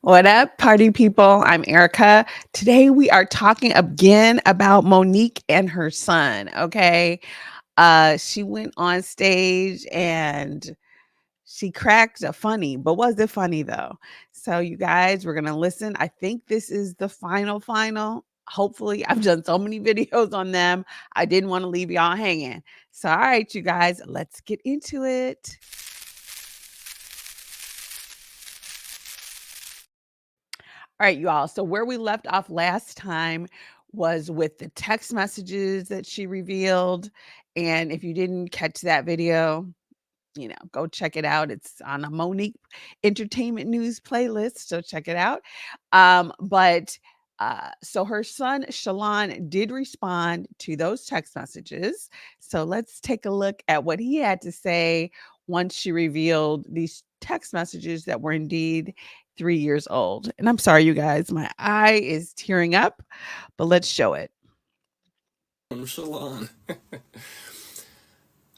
What up, party people? I'm Erika. Today we are talking again about Monique and her son. Okay. She went on stage and she cracked a funny, but was it funny though? So, you guys, we're gonna listen. I think this is the final. Hopefully, I've done so many videos on them. I didn't want to leave y'all hanging. So, all right, you guys, let's get into it. All right, you all. So where we left off last time was with the text messages that she revealed. And if you didn't catch that video, go check it out. It's on a Monique Entertainment News playlist, so check it out. So her son Shalon did respond to those text messages. So let's take a look at what he had to say once she revealed these text messages that were indeed 3 years old. And I'm sorry, you guys, my eye is tearing up, but let's show it. From Shalon. I'm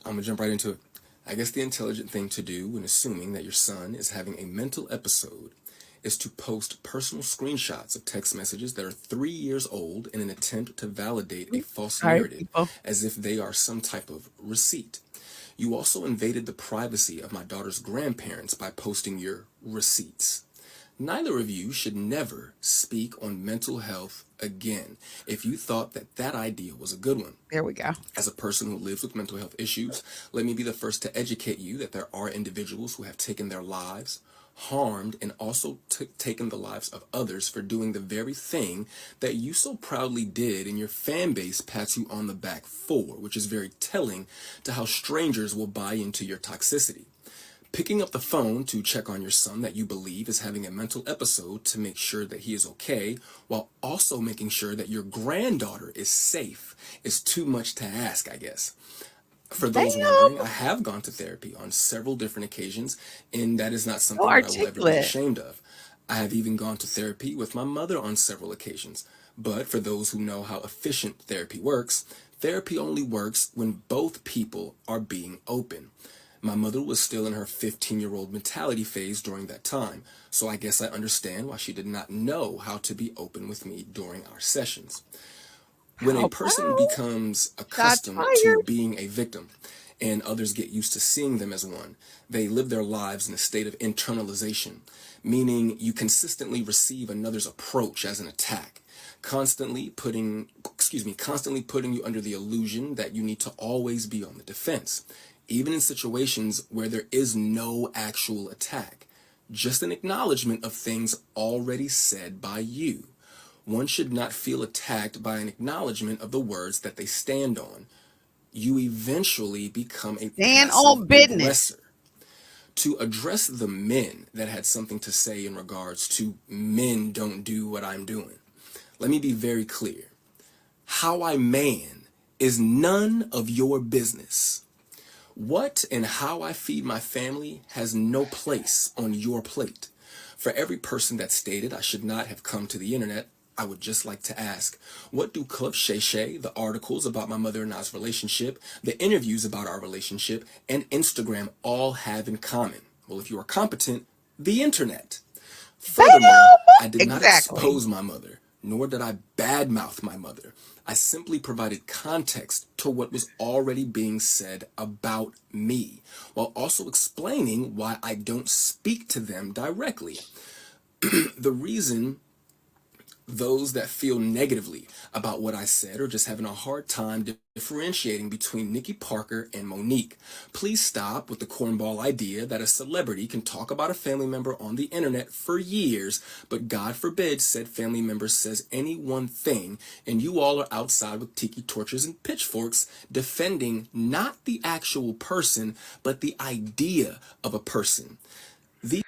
gonna jump right into it. I guess the intelligent thing to do when assuming that your son is having a mental episode is to post personal screenshots of text messages that are 3 years old in an attempt to validate a false Sorry, narrative people. as if they are some type of receipt. You also invaded the privacy of my daughter's grandparents by posting your receipts. Neither of you should never speak on mental health again if you thought that that idea was a good one. There we go. As a person who lives with mental health issues, let me be the first to educate you that there are individuals who have taken their lives, harmed, and also taken the lives of others for doing the very thing that you so proudly did and your fan base pats you on the back for, which is very telling to how strangers will buy into your toxicity. Picking up the phone to check on your son that you believe is having a mental episode to make sure that he is okay, while also making sure that your granddaughter is safe, is too much to ask, I guess. For Damn, those wondering, I have gone to therapy on several different occasions, and that is not so something that I will ever be articulate. ashamed of. I have even gone to therapy with my mother on several occasions. But for those who know how efficient therapy only works when both people are being open. My mother was still in her 15-year-old mentality phase during that time, so I guess I understand why she did not know how to be open with me during our sessions. When a Pow, person pow. becomes Shots accustomed to fired. being a victim and others get used to seeing them as one, they live their lives in a state of internalization, meaning you consistently receive another's approach as an attack, constantly putting you under the illusion that you need to always be on the defense, even in situations where there is no actual attack, just an acknowledgement of things already said by you. One should not feel attacked by an acknowledgement of the words that they stand on. You eventually become a Stand passive on business. aggressor. To address the men that had something to say in regards to men don't do what I'm doing, let me be very clear. How I man is none of your business. What and how I feed my family has no place on your plate. For every person that stated I should not have come to the internet, I would just like to ask, what do Club Shay, the articles about my mother and I's relationship, the interviews about our relationship, and Instagram all have in common? Well, if you are competent, the internet. Furthermore, Bam! I did not Exactly. expose my mother, nor did I badmouth my mother. I simply provided context to what was already being said about me, while also explaining why I don't speak to them directly. The reason those that feel negatively about what I said are just having a hard time differentiating between Nikki Parker and Monique. Please stop with the cornball idea that a celebrity can talk about a family member on the internet for years, but God forbid said family member says any one thing, and you all are outside with tiki torches and pitchforks defending not the actual person, but the idea of a person. The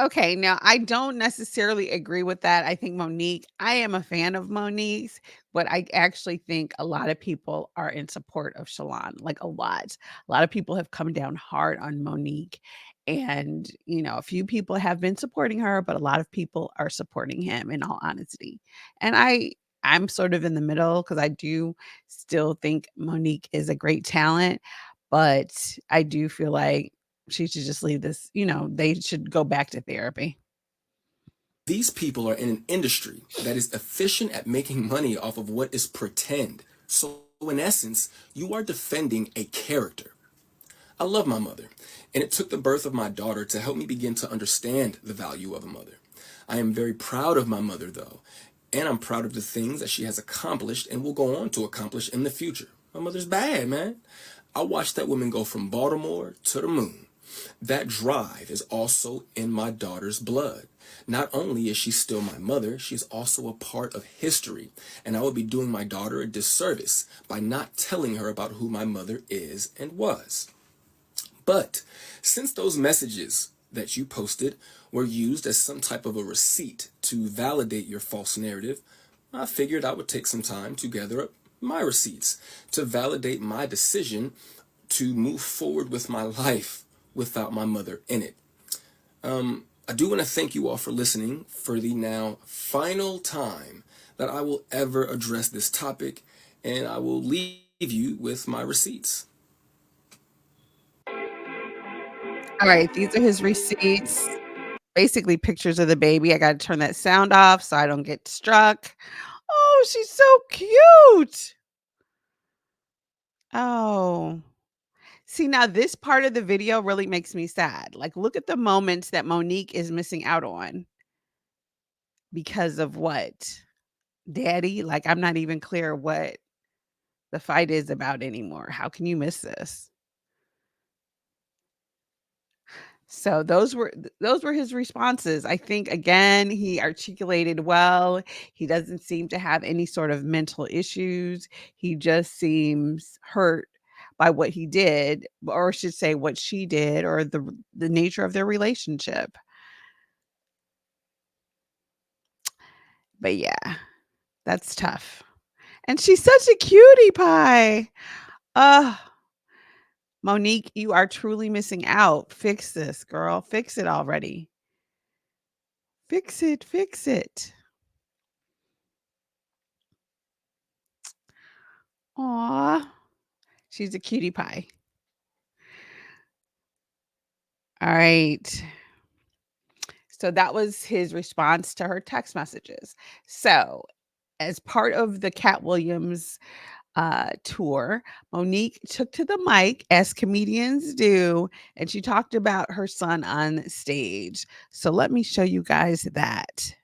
Okay, now I don't necessarily agree with that. I am a fan of Monique's, but I actually think a lot of people are in support of Shalon, like a lot. A lot of people have come down hard on Monique. And, a few people have been supporting her, but a lot of people are supporting him in all honesty. And I'm sort of in the middle because I do still think Monique is a great talent, but I do feel like she should just leave this, they should go back to therapy. These people are in an industry that is efficient at making money off of what is pretend. So, in essence, you are defending a character. I love my mother, and it took the birth of my daughter to help me begin to understand the value of a mother. I am very proud of my mother, though, and I'm proud of the things that she has accomplished and will go on to accomplish in the future. My mother's bad, man. I watched that woman go from Baltimore to the moon. That drive is also in my daughter's blood. Not only is she still my mother, she's also a part of history, and I would be doing my daughter a disservice by not telling her about who my mother is and was. But since those messages that you posted were used as some type of a receipt to validate your false narrative, I figured I would take some time to gather up my receipts to validate my decision to move forward with my life without my mother in it. I do want to thank you all for listening for the now final time that I will ever address this topic, and I will leave you with my receipts. All right, these are his receipts. Basically pictures of the baby. I gotta turn that sound off so I don't get struck. Oh, she's so cute. Oh. See, now this part of the video really makes me sad. Like, look at the moments that Monique is missing out on because of what? Daddy? Like, I'm not even clear what the fight is about anymore. How can you miss this? So those were his responses. I think again, he articulated well. He doesn't seem to have any sort of mental issues. He just seems hurt by what he did, or I should say what she did, or the nature of their relationship. But yeah, that's tough. And she's such a cutie pie. Uh Monique, you are truly missing out. Fix this, girl. Fix it already. Fix it. Fix it. Aw. She's a cutie pie. All right. So that was his response to her text messages. So, as part of the Cat Williams tour, Monique took to the mic, as comedians do, and she talked about her son on stage. So, let me show you guys that.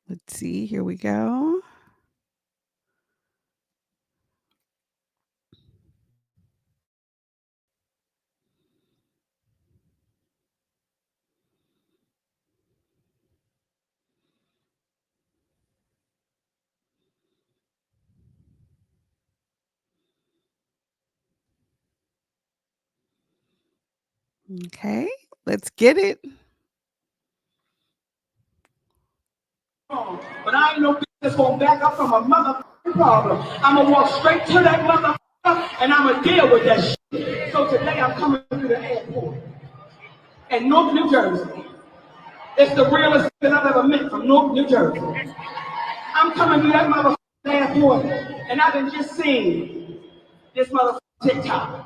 Let's see. Here we go. Okay, let's get it. But I ain't no bitch that's gonna back up from a motherfucking problem. I'm gonna walk straight to that motherfucker and I'm gonna deal with that shit. So today I'm coming to the airport in Newark, New Jersey. It's the realest thing I've ever met from Newark, New Jersey. I'm coming to that motherfucking airport and I've been just seen this motherfucking TikTok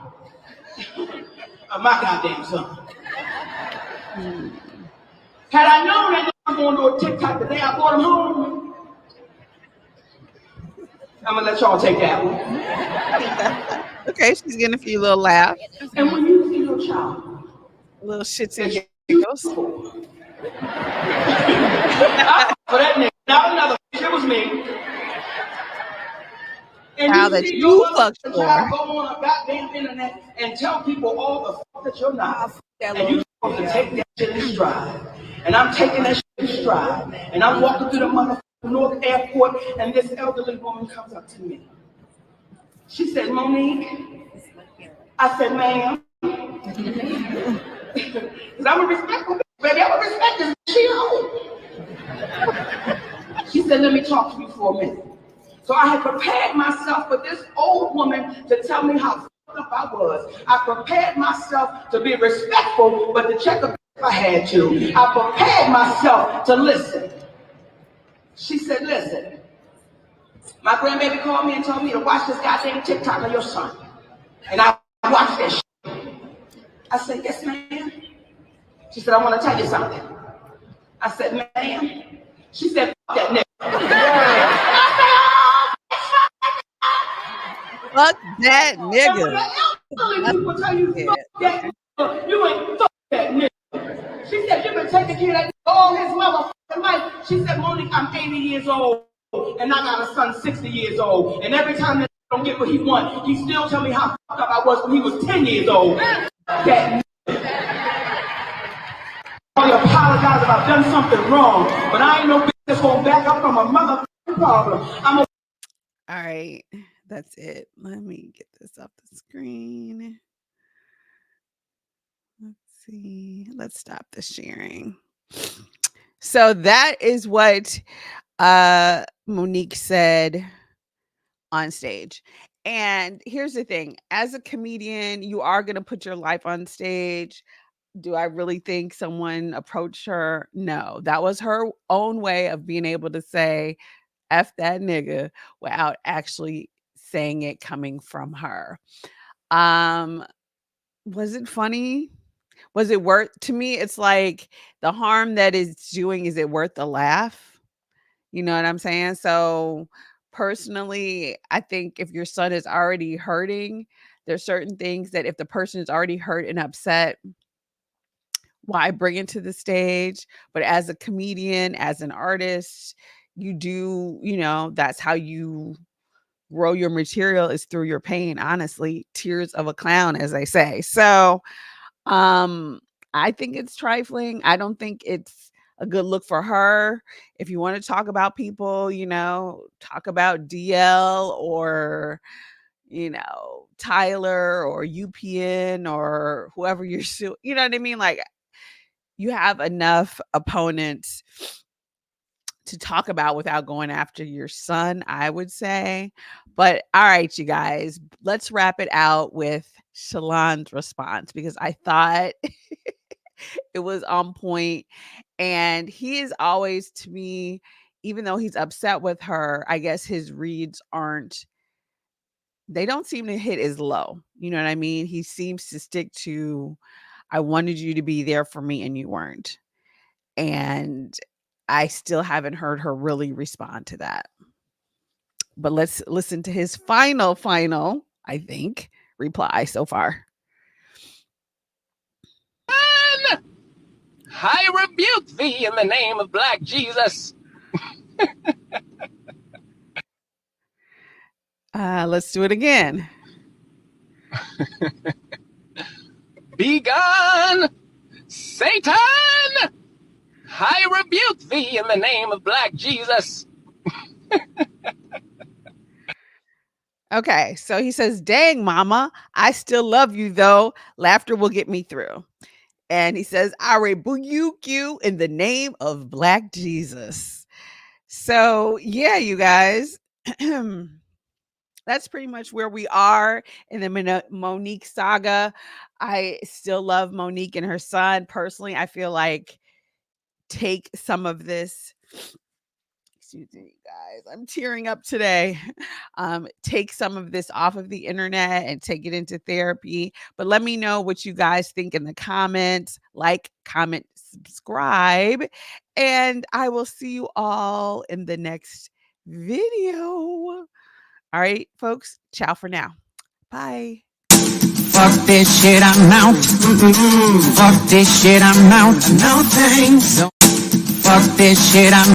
of my goddamn son. Had I known that I'm going to do a TikTok the day I brought him home, I'm gonna let y'all take that one. Okay, she's getting a few little laughs. And when you see your child, Little shits and it's giggles. beautiful. For that nigga, not another bitch, it was me. And Now you that see you your fucked motherfucking for. child go on a goddamn internet and tell people all the fuck that you're not. And you supposed to take that shit in stride. And I'm taking that shit in stride. And I'm walking through the motherfucking North Airport and this elderly woman comes up to me. She said, Monique. I said, ma'am. Because I'm a respectful bitch, baby. I'm a respect this. She old. She said, let me talk to you for a minute. So I had prepared myself for this old woman to tell me how fucked up I was. I prepared myself to be respectful, but to check if I had to. I prepared myself to listen. She said, listen, My grandbaby called me and told me to watch this goddamn TikTok of your son. And I watched that shit. I said, yes, ma'am. She said, I want to tell you something. I said, ma'am. She said, fuck that nigga. Fuck that nigga. People tell you, fuck that nigga. You ain't fuck that nigga. She said, you've been taking care of that nigga all his motherfucking life. She said, Monique, I'm 80 years old. And I got a son 60 years old. And every time that don't get what he wants, he still tell me how fucked up I was when he was 10 years old. That I apologize if I've done something wrong, but I ain't no business going back up from a motherfucking problem. All right, that's it. Let me get this off the screen. Let's see. Let's stop the sharing. So that is what Monique said on stage. And here's the thing, as a comedian, you are going to put your life on stage. Do I really think someone approached her? No, that was her own way of being able to say F that nigga without actually saying it coming from her. Was it funny? Was it worth, to me, it's like the harm that it's doing, is it worth the laugh? You know what I'm saying? So personally, I think if your son is already hurting, there's certain things that if the person is already hurt and upset, why bring it to the stage? But as a comedian, as an artist, you do, that's how you grow your material, is through your pain, honestly. Tears of a clown, as they say. So I think it's trifling. I don't think it's a good look for her. If you want to talk about people, talk about DL or Tyler or UPN or whoever you're suing. You know what I mean? Like, you have enough opponents to talk about without going after your son, I would say. But all right, you guys, let's wrap it out with Shalon's response, because I thought it was on point. And he is always, to me, even though he's upset with her, I guess his reads they don't seem to hit as low. You know what I mean? He seems to stick to, I wanted you to be there for me and you weren't. And I still haven't heard her really respond to that. But let's listen to his final, I think, reply so far. I rebuke thee in the name of Black Jesus. Let's do it again. Be gone, Satan! I rebuke thee in the name of Black Jesus. Okay, so he says, dang, mama, I still love you, though. Laughter will get me through. And he says, I rebuke you in the name of Black Jesus. So, yeah, you guys, that's pretty much where we are in the Monique saga. I still love Monique and her son. Personally, I feel like take some of this. Excuse me, guys. I'm tearing up today. Take some of this off of the internet and take it into therapy. But let me know what you guys think in the comments. Like, comment, subscribe. And I will see you all in the next video. All right, folks. Ciao for now. Bye. Fuck this shit, I'm out. Fuck this shit, I'm out. No thanks. Fuck this shit, I'm